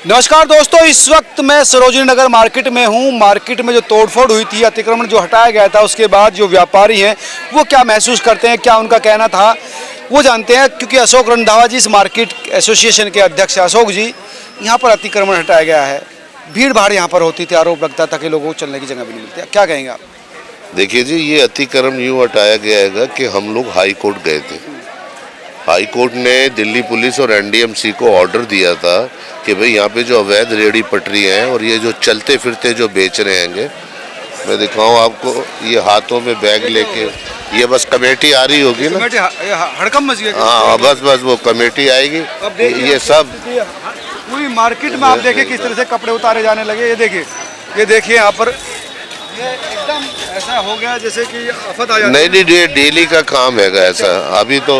नमस्कार दोस्तों, इस वक्त मैं सरोजिनी नगर मार्केट में हूँ। मार्केट में जो तोड़फोड़ हुई थी, अतिक्रमण जो हटाया गया था, उसके बाद जो व्यापारी हैं वो क्या महसूस करते हैं, क्या उनका कहना था, वो जानते हैं। क्योंकि अशोक रंधावा जी, इस मार्केट एसोसिएशन के अध्यक्ष अशोक जी, यहाँ पर अतिक्रमण हटाया गया है। भीड़ भाड़ यहाँ पर होती थी, आरोप लगता था कि लोगों को चलने की जगह भी नहीं मिलती। क्या कहेंगे आप? देखिए जी, ये अतिक्रमण यूँ हटाया गया है कि हम लोग हाई कोर्ट गए थे। हाई कोर्ट ने दिल्ली पुलिस और एनडीएमसी को ऑर्डर दिया था कि भाई यहाँ पे जो अवैध रेहड़ी पटरी हैं और ये जो चलते फिरते जो बेच रहे हैं, मैं दिखाऊं आपको, ये हाथों में बैग लेके, ये बस कमेटी आ रही होगी ना, हड़कम मच गया। हाँ बस वो कमेटी आएगी। ये सब पूरी मार्केट में आप देखिए किस तरह से कपड़े उतारे जाने लगे। ये देखिए यहाँ पर ये एकदम ऐसा हो गया जैसे कि आफत आ जाती है। नहीं, ये डेली का काम है ऐसा। अभी तो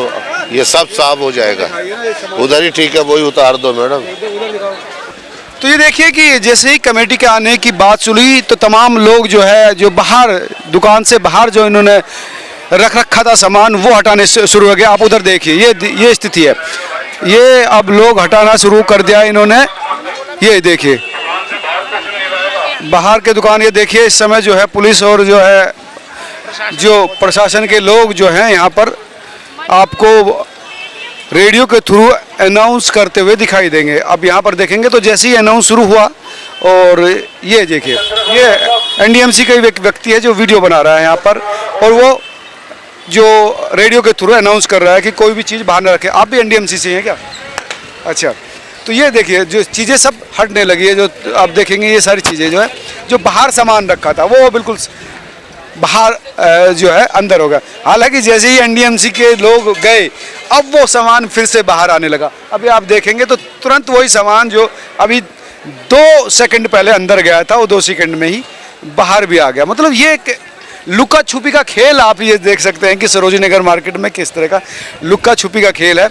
ये सब साफ हो जाएगा। उधर ही ठीक है, वही उतार दो मैडम। तो ये देखिए कि जैसे ही कमेटी के आने की बात सुनी तो तमाम लोग जो है, जो बाहर दुकान से बाहर जो इन्होंने रख रखा था सामान, वो हटाने शुरू हो गया। आप उधर देखिए, ये स्थिति है। ये अब लोग हटाना शुरू कर दिया इन्होंने। ये देखिए बाहर के दुकान, ये देखिए इस समय जो है पुलिस और जो प्रशासन के लोग जो हैं यहाँ पर आपको रेडियो के थ्रू अनाउंस करते हुए दिखाई देंगे। अब यहाँ पर देखेंगे तो जैसे ही अनाउंस शुरू हुआ, और ये देखिए, ये एनडीएमसी का व्यक्ति है जो वीडियो बना रहा है यहाँ पर, और वो जो रेडियो के थ्रू अनाउंस कर रहा है कि कोई भी चीज़ बाहर न रखे। आप भी एनडीएमसी से हैं क्या? अच्छा, तो ये देखिए जो चीज़ें सब हटने लगी है। जो आप देखेंगे ये सारी चीज़ें जो है, जो बाहर सामान रखा था वो बिल्कुल बाहर जो है अंदर होगा। हालांकि जैसे ही एनडीएमसी के लोग गए, अब वो सामान फिर से बाहर आने लगा। अभी आप देखेंगे तो तुरंत वही सामान जो अभी 2 सेकंड पहले अंदर गया था, वो 2 सेकंड में ही बाहर भी आ गया। मतलब ये एक लुका छुपी का खेल आप ये देख सकते हैं कि सरोजिनी नगर मार्केट में किस तरह का लुका छुपी का खेल है।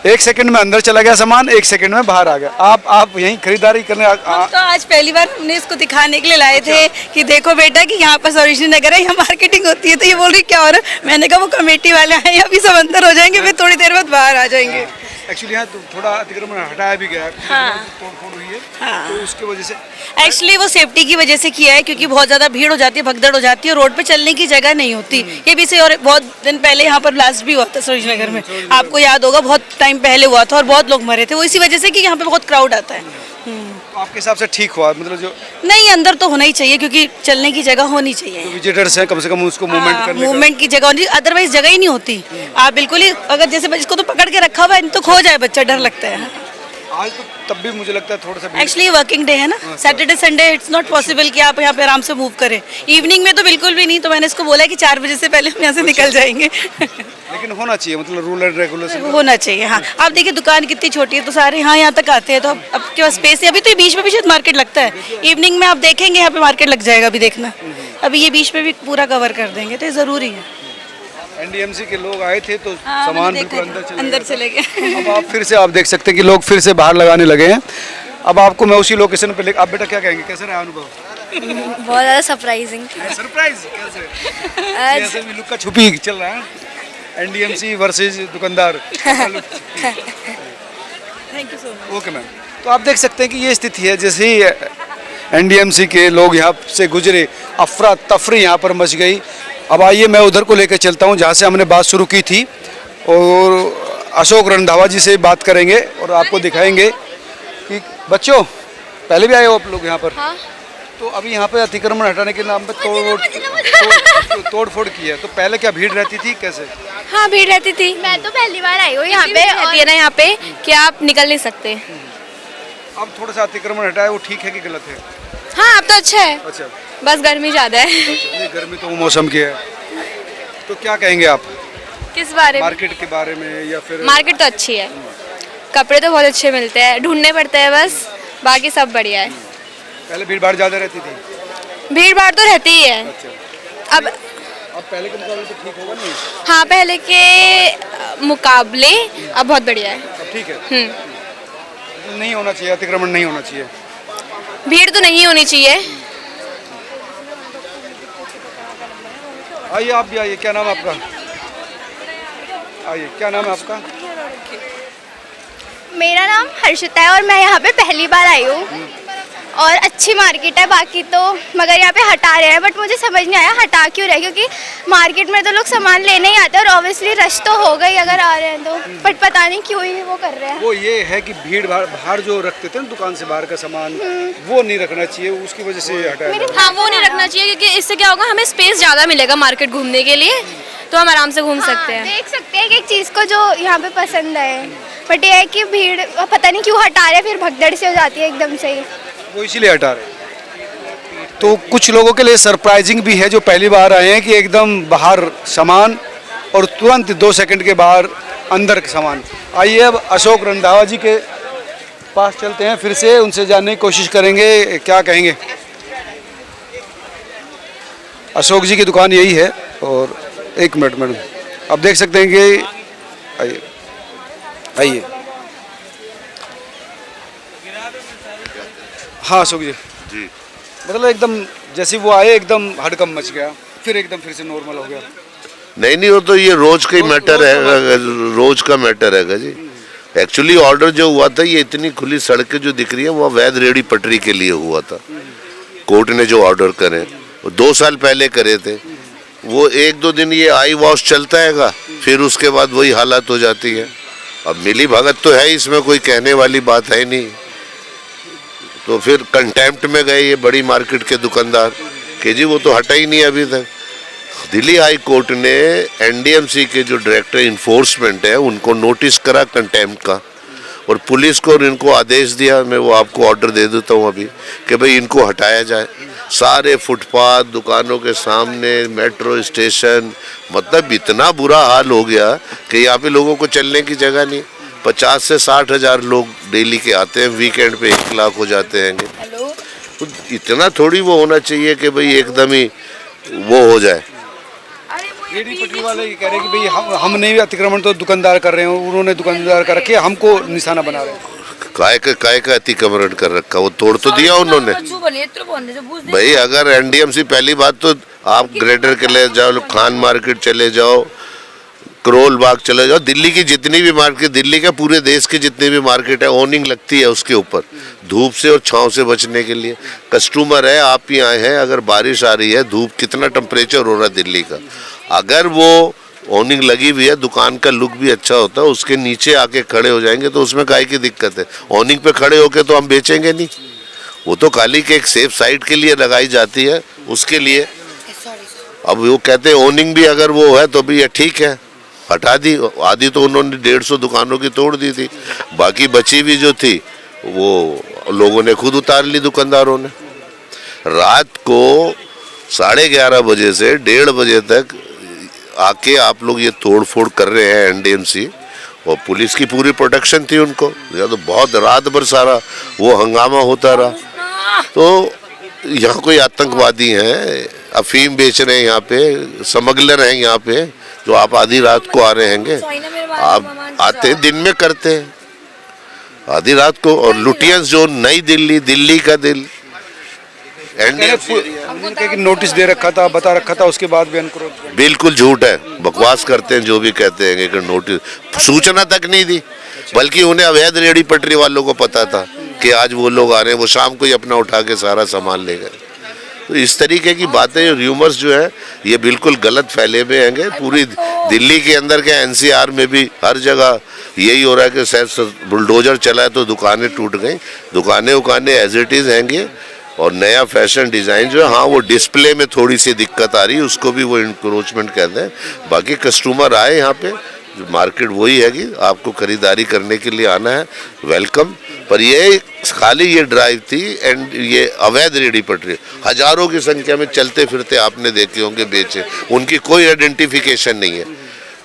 1 सेकंड में अंदर चला गया सामान, 1 सेकंड में बाहर आ गया। आप यहीं खरीदारी करने हम तो आज पहली बार हमने इसको दिखाने के लिए लाए थे कि देखो बेटा कि यहाँ पर सरोजिनी नगर है, यहाँ मार्केटिंग होती है। तो ये बोल रही क्या हो रहा है? मैंने कहा वो कमेटी वाले आए, अभी सब अंदर हो जाएंगे, फिर थोड़ी देर बाद बाहर आ जाएंगे। एक्चुअली यहाँ थोड़ा अतिक्रमण हटाया भी गया है। हाँ। तोड़फोड़ हुई है। हाँ। तो उसकी वजह से एक्चुअली वो सेफ्टी की वजह से किया है, क्योंकि बहुत ज़्यादा भीड़ हो जाती है, भगदड़ हो जाती है, रोड पे चलने की जगह नहीं होती। ये भी से, और बहुत दिन पहले यहाँ पर ब्लास्ट भी हुआ था सरोजिनी नगर में, आपको याद होगा, बहुत टाइम पहले हुआ था और बहुत लोग मरे थे। वो इसी वजह से कि यहाँ पे बहुत क्राउड आता है। तो आपके हिसाब से ठीक हुआ? मतलब जो नहीं, अंदर तो होना ही चाहिए, क्योंकि चलने की जगह होनी चाहिए। विजिटर्स हैं कम से कम उसको मूवमेंट करने मूवमेंट की जगह होनी, अदरवाइज जगह ही नहीं होती। आप बिल्कुल ही, अगर जैसे इसको तो पकड़ के रखा हुआ है, तो खो जाए बच्चा, डर लगता है। आज तो तब भी मुझे लगता है थोड़ा सा एक्चुअली वर्किंग डे है ना, Saturday Sunday it's not possible कि आप यहाँ पे आराम से मूव करें। इवनिंग में तो बिल्कुल भी नहीं। तो मैंने इसको बोला है कि 4 बजे से पहले हम यहाँ से निकल जाएंगे। लेकिन होना चाहिए, मतलब रूल एंड रेगुलेशन होना चाहिए। हाँ, आप देखिए दुकान कितनी छोटी है, तो सारे यहाँ तक आते हैं, तो अब के पास स्पेस है। अभी तो ये बीच में भी शायद मार्केट लगता है, इवनिंग में आप देखेंगे यहाँ पे मार्केट लग जाएगा। अभी देखना, अभी ये बीच में भी पूरा कवर कर देंगे, तो ये ज़रूरी है। एनडीएमसी के लोग आए थे तो सामान बिल्कुल अंदर चले गए। अब आप फिर से आप देख सकते हैं कि लोग फिर से बाहर लगाने लगे हैं। अब आपको मैं उसी लोकेशन पे आप बेटा क्या कहेंगे, कैसे रहा अनुभव? बहुत ज़्यादा सरप्राइजिंग। सरप्राइज कैसे? ऐसे भी लुक्का छुपी चल रहा है, एनडीएमसी वर्सेस दुकानदार। Thank you so much. Okay ma'am. तो आप देख सकते हैं कि ये स्थिति है। जैसे ही एनडीएमसी के लोग यहाँ से गुजरे, अफरा तफरी यहाँ पर मच गई। अब आइए मैं उधर को लेकर चलता हूँ जहाँ से हमने बात शुरू की थी, और अशोक रंधावा जी से बात करेंगे और आपको दिखाएंगे कि बच्चों पहले भी आए हो आप लोग यहाँ पर? हाँ। तो अभी यहाँ पे अतिक्रमण हटाने के नाम पे तोड़फोड़ की है, तो पहले क्या भीड़ रहती थी, कैसे? हाँ, भीड़ रहती थी। मैं तो पहली बार आई हूँ यहाँ पे, रहती है ना यहाँ पे कि आप निकल नहीं सकते। अब थोड़ा सा अतिक्रमण हटाया, वो ठीक है कि गलत है? हाँ, अब तो अच्छा है। अच्छा, बस गर्मी ज़्यादा है। ये गर्मी तो मौसम की है। तो क्या कहेंगे आप किस बारे में? मार्केट के बारे में, या फिर? मार्केट तो अच्छी है, कपड़े तो बहुत अच्छे मिलते हैं, ढूंढने पड़ते हैं बस, बाकी सब बढ़िया है। पहले भीड़ भाड़ ज़्यादा रहती थी? भीड़ भाड़ तो रहती ही है। अच्छा। अब पहले के मुकाबले तो ठीक होगा नहीं? हाँ, पहले के मुकाबले अब बहुत बढ़िया है। अब ठीक है। नहीं होना चाहिए अतिक्रमण, नहीं होना चाहिए। भीड़ तो नहीं होनी चाहिए। आइए आप भी आइए, क्या नाम है आपका? आइए, क्या नाम है आपका? मेरा नाम हर्षिता है और मैं यहाँ पे पहली बार आई हूँ और अच्छी मार्केट है बाकी तो, मगर यहाँ पे हटा रहे हैं बट मुझे समझ नहीं आया हटा क्यों रहे, क्योंकि मार्केट में तो लोग सामान लेने ही आते हैं और ऑब्वियसली रश तो होगा ही अगर आ रहे हैं तो, बट पता नहीं क्यों ही वो कर रहे हैं। वो ये है कि भीड़ बाहर जो रखते थे ना दुकान से बाहर का सामान, वो नहीं रखना चाहिए, उसकी वजह से हटाया जा रहा है। हाँ, वो नहीं रखना चाहिए क्योंकि इससे क्या होगा, हमें स्पेस ज़्यादा मिलेगा मार्केट घूमने के लिए, तो हम आराम से घूम सकते हैं। देख सकते हैं कि एक चीज़ को जो यहाँ पे पसंद है, बट ये है कि भीड़ पता नहीं क्यों हटा रहे, फिर भगदड़ से हो जाती है एकदम से ही, वो इसीलिए हटा रहे हैं। तो कुछ लोगों के लिए सरप्राइजिंग भी है जो पहली बार आए हैं कि एकदम बाहर सामान और तुरंत 2 सेकंड के बाहर अंदर सामान। आइए अब अशोक रंधावा जी के पास चलते हैं, फिर से उनसे जानने की कोशिश करेंगे क्या कहेंगे। अशोक जी की दुकान यही है और एक मिनट मैडम, आप देख सकते हैं कि आइए आइए। हाँ अशोक जी, जी मतलब एकदम जैसे वो आए एकदम हड़कम मच गया, फिर से नॉर्मल हो गया। नहीं वो तो ये रोज का ही मैटर है, रोज का मैटर है जी। एक्चुअली ऑर्डर जो हुआ था, ये इतनी खुली सड़कें जो दिख रही है वो अवैध रेहड़ी पटरी के लिए हुआ था। कोर्ट ने जो ऑर्डर करे वो 2 साल पहले करे थे, वो 1-2 दिन ये आई वॉश चलता हैगा, फिर उसके बाद वही हालत हो जाती है। अब मिली भगत तो है, इसमें कोई कहने वाली बात है नहीं। तो फिर कंटेम्प्ट में गए ये बड़ी मार्केट के दुकानदार कि जी वो तो हटा ही नहीं अभी तक। दिल्ली हाई कोर्ट ने एनडीएमसी के जो डायरेक्टर इन्फोर्समेंट है उनको नोटिस करा कंटेम्प्ट का, और पुलिस को और इनको आदेश दिया, मैं वो आपको ऑर्डर दे देता हूँ अभी, कि भाई इनको हटाया जाए। सारे फुटपाथ, दुकानों के सामने, मेट्रो स्टेशन, मतलब इतना बुरा हाल हो गया कि यहाँ पे लोगों को चलने की जगह नहीं। 50 से 60 हज़ार लोग डेली के आते हैं, वीकेंड पे 1 लाख हो जाते हैं। तो इतना थोड़ी वो होना चाहिए कि भाई एकदम ही वो हो जाए। रेहड़ी पटरी वाले ये कह रहे हैं कि भाई हम नहीं अतिक्रमण तो दुकानदार कर रहे हैं, उन्होंने दुकानदार कर रखे, हमको निशाना बना रहे हैं। काय का अतिक्रमण कर रखा, वो तोड़ तो दिया उन्होंने। भाई अगर एनडीएमसी, पहली बात तो आप ग्रेटर के ले जाओ, खान मार्केट चले जाओ, करोल बाग चले जाओ, दिल्ली की जितनी भी मार्केट, दिल्ली का पूरे देश की जितनी भी मार्केट है, ओनिंग लगती है उसके ऊपर, धूप से और छांव से बचने के लिए। कस्टमर है, आप ही आए हैं, अगर बारिश आ रही है, धूप, कितना टेम्परेचर हो रहा है दिल्ली का, अगर वो ओनिंग लगी हुई है, दुकान का लुक भी अच्छा होता है, उसके नीचे आके खड़े हो जाएंगे तो उसमें काहे की दिक्कत है। ओनिंग पे खड़े होके तो हम बेचेंगे नहीं, वो तो खाली के एक सेफ साइड के लिए लगाई जाती है, उसके लिए। अब वो कहते हैं ओनिंग भी अगर वो है तो भी ये ठीक है, हटा दी। आधी तो उन्होंने 150 दुकानों की तोड़ दी थी, बाकी बची हुई जो थी वो लोगों ने खुद उतार ली, दुकानदारों ने। रात को 11:30 बजे से 1:30 बजे तक आके आप लोग ये तोड़ फोड़ कर रहे हैं एनडीएमसी, और पुलिस की पूरी प्रोटेक्शन थी उनको, या तो बहुत रात भर सारा वो हंगामा होता रहा। तो यहाँ कोई आतंकवादी हैं, अफीम बेच रहे हैं यहाँ पे, स्मगलर हैं यहाँ पे, जो आप आधी रात को आ रहे हैंगे, आप आते दिन में करते हैं आधी रात को। और लुटियंस जो नई दिल्ली, दिल्ली का दिल, एनडीएमसी नोटिस दे रखा था, बता रखा था, उसके बाद भी अनक्रोच। बिल्कुल झूठ है, बकवास करते हैं जो भी कहते हैं कि नोटिस, सूचना तक नहीं दी, बल्कि उन्हें अवैध रेहड़ी पटरी वालों को पता था कि आज वो लोग आ रहे हैं, वो शाम को ही अपना उठा के सारा सामान ले गए। तो इस तरीके की बातें, र्यूमर्स जो है ये बिल्कुल गलत फैले हुए हैं। पूरी दिल्ली के अंदर के एनसीआर में भी हर जगह यही हो रहा है कि शायद बुलडोजर चला है तो दुकानें टूट गई, दुकानें एज इट इज़ हैंगी। और नया फैशन डिज़ाइन जो है, हाँ वो डिस्प्ले में थोड़ी सी दिक्कत आ रही है, उसको भी वो इंक्रोचमेंट कहते हैं। बाकी कस्टमर आए यहाँ पे, मार्केट वही है कि आपको खरीदारी करने के लिए आना है, वेलकम। पर ये खाली ये ड्राइव थी, एंड ये अवैध रेहड़ी पटरी हजारों की संख्या में चलते फिरते आपने देखे होंगे बेचे, उनकी कोई आइडेंटिफिकेशन नहीं है,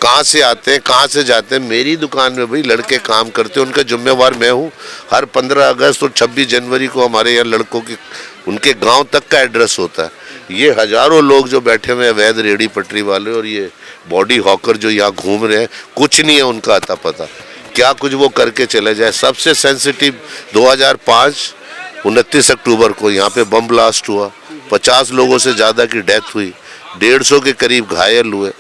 कहाँ से आते हैं कहाँ से जाते हैं। मेरी दुकान में भाई लड़के काम करते हैं, उनका जिम्मेवार मैं हूँ। हर 15 अगस्त और 26 जनवरी को हमारे यहाँ लड़कों की उनके गांव तक का एड्रेस होता है। ये हजारों लोग जो बैठे हुए हैं अवैध रेहड़ी पटरी वाले, और ये बॉडी हॉकर जो यहाँ घूम रहे हैं, कुछ नहीं है उनका अता पता, क्या कुछ वो करके चले जाए। सबसे सेंसिटिव 2005 29 अक्टूबर को यहाँ पे बम ब्लास्ट हुआ, 50 लोगों से ज़्यादा की डेथ हुई, 150 के करीब घायल हुए।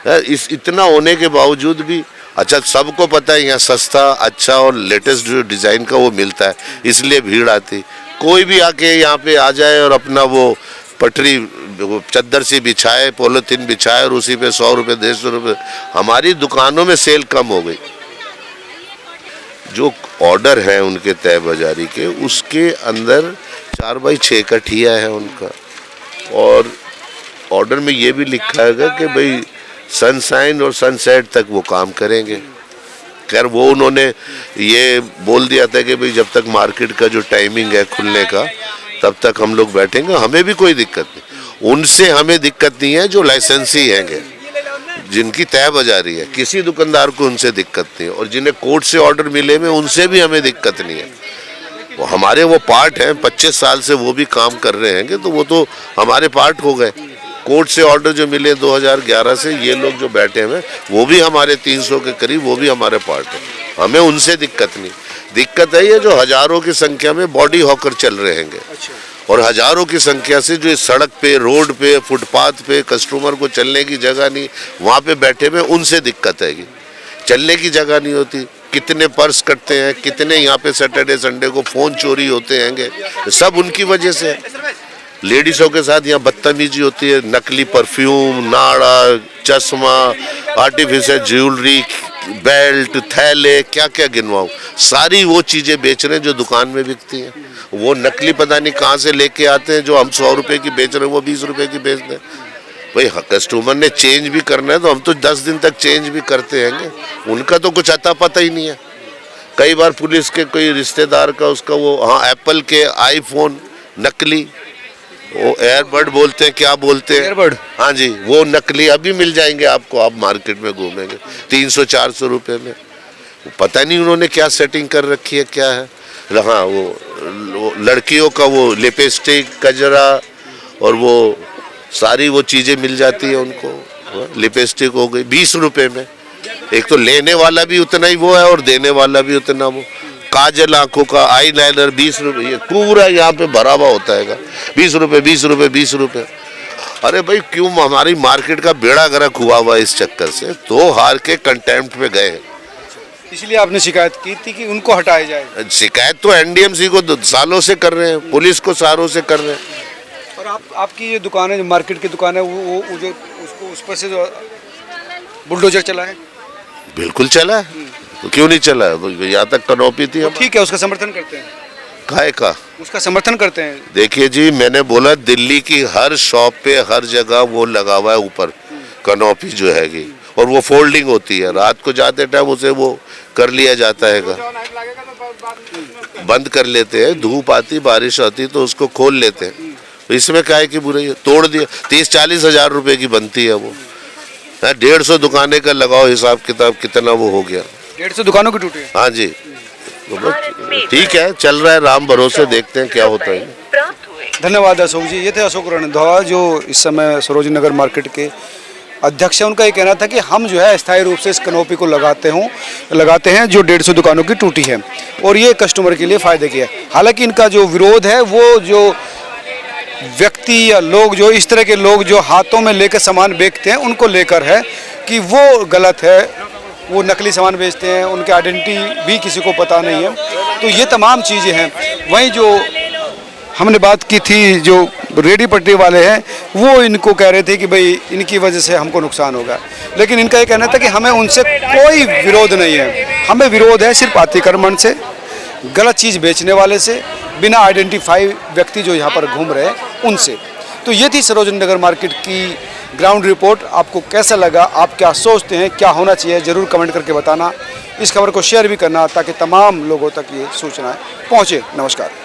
इस इतना होने के बावजूद भी अच्छा, सबको पता है यहाँ सस्ता, अच्छा और लेटेस्ट जो डिज़ाइन का वो मिलता है, इसलिए भीड़ आती। कोई भी आके यहाँ पे आ जाए और अपना वो पटरी चद्दर सी बिछाए, पॉलीथीन बिछाए और उसी पे 100 रुपये 150 रुपये। हमारी दुकानों में सेल कम हो गई। जो ऑर्डर है उनके तय बाजारी के, उसके अंदर 4x6 का ठिया है उनका, और ऑर्डर में ये भी लिखा है कि भाई सनसाइन और सनसेट तक वो काम करेंगे। खैर वो उन्होंने ये बोल दिया था कि भाई जब तक मार्केट का जो टाइमिंग है खुलने का तब तक हम लोग बैठेंगे, हमें भी कोई दिक्कत नहीं। उनसे हमें दिक्कत नहीं है जो लाइसेंसी हैंगे, जिनकी तय बाजारी है, किसी दुकानदार को उनसे दिक्कत नहीं है। और जिन्हें कोर्ट से ऑर्डर मिले में उनसे भी हमें दिक्कत नहीं है। वो हमारे वो पार्ट हैं, 25 साल से वो भी काम कर रहे हैं, तो वो तो हमारे पार्ट हो गए। कोर्ट से ऑर्डर जो मिले 2011 से, ये लोग जो बैठे हुए वो भी हमारे 300 के करीब, वो भी हमारे पार्ट है। हमें उनसे दिक्कत नहीं। दिक्कत है ये जो हजारों की संख्या में बॉडी हॉकर चल रहे हैं, और हजारों की संख्या से जो इस सड़क पे, रोड पे, फुटपाथ पे कस्टमर को चलने की जगह नहीं, वहाँ पे बैठे हुए, उनसे दिक्कत है। चलने की जगह नहीं होती, कितने पर्स कटते हैं, कितने यहाँ पे सैटरडे संडे को फ़ोन चोरी होते हैं, सब उनकी वजह से है। लेडीज़ों के साथ यहाँ बदतमीजी होती है, नकली परफ्यूम, नाड़ा, चश्मा, आर्टिफिशियल ज्वेलरी, बेल्ट, थैले, क्या क्या गिनवाऊँ, सारी वो चीज़ें बेच रहे हैं जो दुकान में बिकती हैं। वो नकली पता नहीं कहाँ से लेके आते हैं, जो हम 100 रुपये की बेच रहे हैं वो 20 रुपये की बेच दें। भाई कस्टमर ने चेंज भी करना है तो हम तो 10 दिन तक चेंज भी करते हैं, उनका तो कुछ अता पता ही नहीं है। कई बार पुलिस के कोई रिश्तेदार का उसका वो, हाँ, एप्पल के आईफोन नकली, वो एयरबड बोलते हैं, क्या बोलते हैं, एयरबड, हाँ जी, वो नकली अभी मिल जाएंगे आपको, आप मार्केट में घूमेंगे 300-400 रुपये में। पता नहीं उन्होंने क्या सेटिंग कर रखी है, क्या है। हाँ, वो लड़कियों का वो लिपस्टिक, कजरा और वो सारी वो चीज़ें मिल जाती है उनको। लिपस्टिक हो गई 20 रुपये में। एक तो लेने वाला भी उतना ही वो है और देने वाला भी उतना वो। काजल आंखों का, आई लाइनर 20 रुपये, ये पूरा यहाँ पे भरा हुआ होता है। 20 रुपये 20 रुपये 20 रुपये। अरे भाई क्यों हमारी मार्केट का बेड़ा गर्क हुआ हुआ इस चक्कर से, तो हार के कंटेम्प्ट पे गए। इसलिए आपने शिकायत की थी कि उनको हटाया जाए। शिकायत तो एनडीएमसी को सालों से कर रहे हैं, पुलिस को सालों से कर रहे हैं। और आपकी ये दुकान है, जो मार्केट की दुकान है, वो जो उसको उस पर से जो बुलडोजर चला है? बिल्कुल चला है, तो क्यों नहीं चला है? यहाँ तक कनौपी थी। ठीक है, उसका समर्थन करते हैं। काहे का? उसका समर्थन करते हैं। देखिए जी, मैंने बोला दिल्ली की हर शॉप पे हर जगह वो लगा हुआ है ऊपर कनौपी जो हैगी, और वो फोल्डिंग होती है। रात को जाते टाइम उसे वो कर लिया जाता है, बंद कर लेते हैं। धूप आती, बारिश आती तो उसको खोल लेते हैं। इसमें क्या है कि बुराई है? तोड़ दिया। 30-40 हज़ार रुपए की बनती है वो। 150 दुकानें का लगाओ हिसाब किताब, कितना वो हो गया। 150 दुकानों की टूटी है। हाँ जी, तो बस ठीक है, चल रहा है, राम भरोसे, देखते हैं क्या होता है। धन्यवाद अशोक जी। ये थे अशोक रणधवा, जो इस समय सरोजनी नगर मार्केट के अध्यक्ष हैं। उनका ये कहना था कि हम जो है स्थायी रूप से इस कनोपी को लगाते हैं जो 150 दुकानों की टूटी है, और ये कस्टमर के लिए फ़ायदे की है। हालांकि इनका जो विरोध है वो जो व्यक्ति या लोग, जो इस तरह के लोग जो हाथों में लेकर सामान बेचते हैं, उनको लेकर है कि वो गलत है। वो नकली सामान बेचते हैं, उनकी आइडेंटिटी भी किसी को पता नहीं है। तो ये तमाम चीज़ें हैं। वहीं जो हमने बात की थी, जो रेडी पटरी वाले हैं, वो इनको कह रहे थे कि भाई इनकी वजह से हमको नुकसान होगा। लेकिन इनका ये कहना था कि हमें उनसे कोई विरोध नहीं है। हमें विरोध है सिर्फ अतिक्रमण से, गलत चीज़ बेचने वाले से, बिना आइडेंटिफाई व्यक्ति जो यहाँ पर घूम रहे हैं उनसे। तो ये थी सरोजनी नगर मार्केट की ग्राउंड रिपोर्ट। आपको कैसा लगा, आप क्या सोचते हैं, क्या होना चाहिए, ज़रूर कमेंट करके बताना। इस खबर को शेयर भी करना ताकि तमाम लोगों तक ये सूचनाएं पहुँचे। नमस्कार।